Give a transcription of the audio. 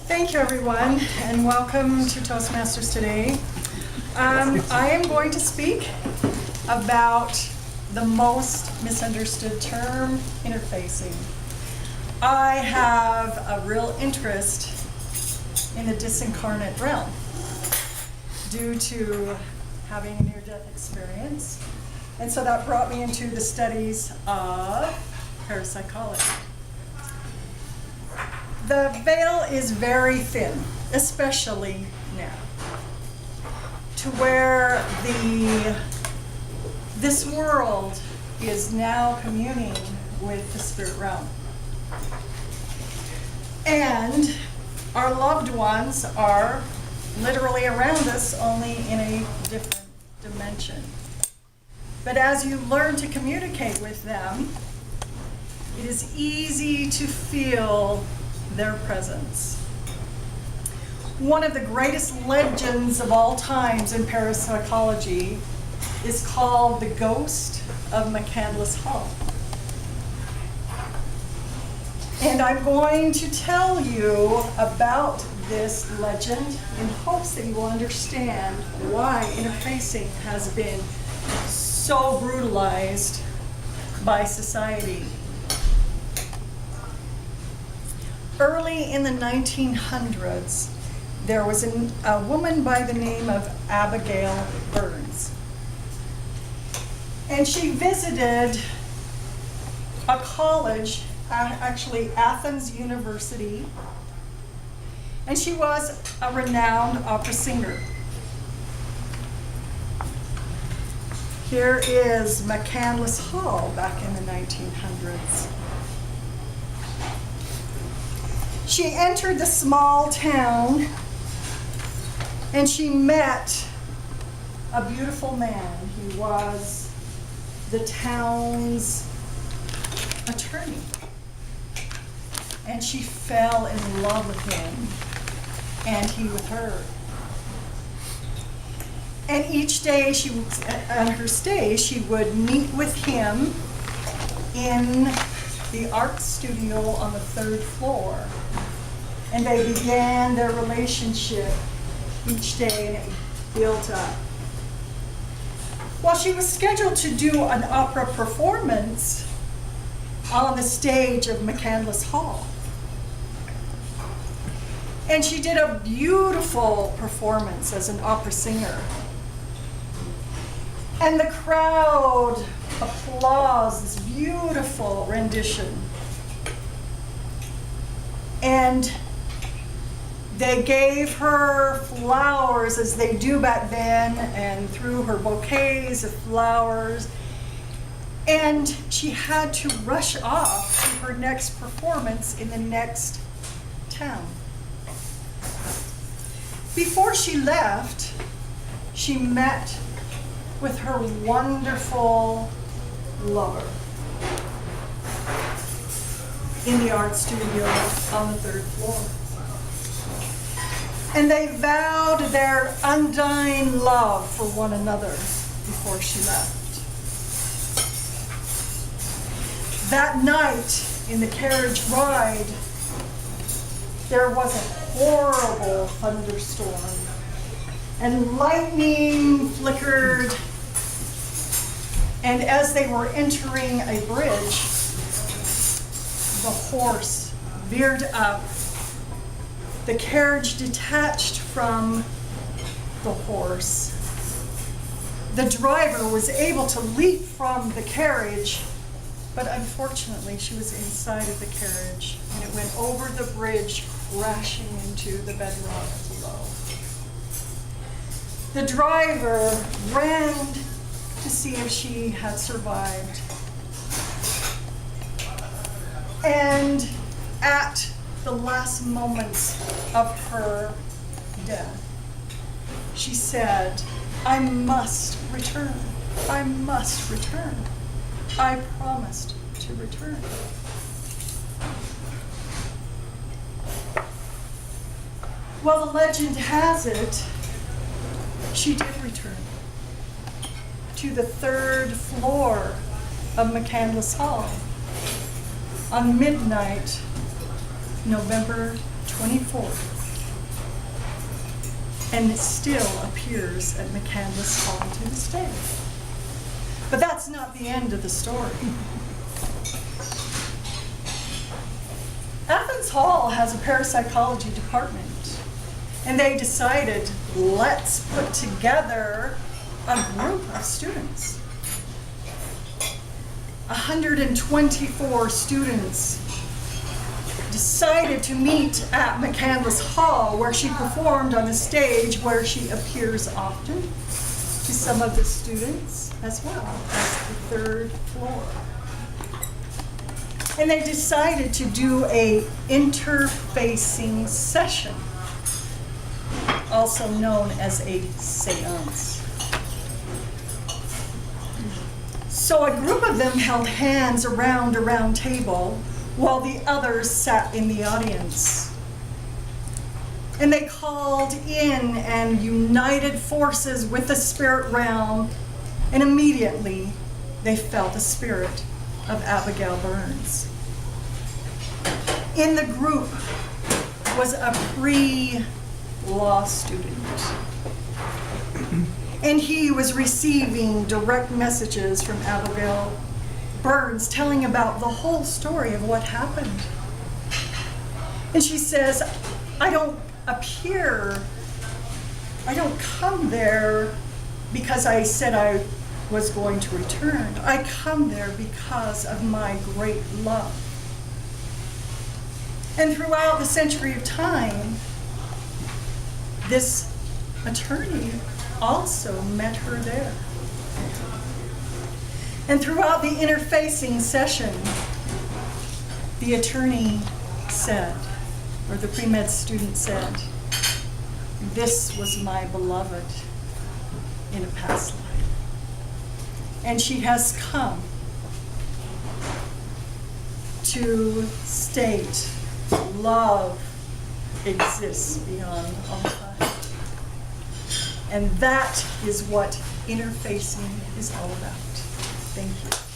Thank you, everyone, and welcome to Toastmasters today. I am going to speak about the most misunderstood term, interfacing. I have a real interest in the disincarnate realm due to having a near-death experience, and so that brought me into the studies of parapsychology. The veil is very thin, especially now, to where this world is now communing with the spirit realm. And our loved ones are literally around us, only in a different dimension. But as you learn to communicate with them, it is easy to feel their presence. One of the greatest legends of all times in parapsychology is called the Ghost of McCandless Hall. And I'm going to tell you about this legend in hopes that you will understand why interfacing has been so brutalized by society. Early in the 1900s, there was a woman by the name of Abigail Burns. And she visited a college, actually Athens University, and she was a renowned opera singer. Here is McCandless Hall back in the 1900s. She entered the small town and she met a beautiful man. He was the town's attorney. And she fell in love with him and he with her. And each day on her stay, she would meet with him in the art studio on the 3rd floor. And they began their relationship each day, and it built up. Well, she was scheduled to do an opera performance on the stage of McCandless Hall. And she did a beautiful performance as an opera singer. And the crowd applauds this beautiful rendition. And they gave her flowers, as they do back then, and threw her bouquets of flowers. And she had to rush off to her next performance in the next town. Before she left, she met with her wonderful lover in the art studio on the 3rd floor. And they vowed their undying love for one another before she left. That night in the carriage ride, there was a horrible thunderstorm, and lightning flickered. And as they were entering a bridge, the horse veered up. The carriage detached from the horse. The driver was able to leap from the carriage, but unfortunately she was inside of the carriage, and it went over the bridge, crashing into the bedrock below. The driver ran to see if she had survived. And at the last moments of her death, she said, "I must return. I must return. I promised to return." Well, the legend has it, she did return to the 3rd floor of McCandless Hall on midnight, November 24th, and it still appears at McCandless Hall to this day. But that's not the end of the story. Athens Hall has a parapsychology department, and they decided, let's put together a group of students. 124 students decided to meet at McCandless Hall, where she performed on the stage where she appears often to some of the students as well as the third floor. And they decided to do a interfacing session, also known as a seance. So a group of them held hands around a round table while the others sat in the audience. And they called in and united forces with the spirit realm, and immediately they felt the spirit of Abigail Burns. In the group was a pre-law student, and he was receiving direct messages from Abigail Burns telling about the whole story of what happened. And she says, I don't come there because I said I was going to return. I come there because of my great love. And throughout the century of time, this attorney also met her there. And throughout the interfacing session, the attorney said, or the pre-med student said, this was my beloved in a past life. And she has come to state love exists beyond all time. And that is what interfacing is all about. Thank you.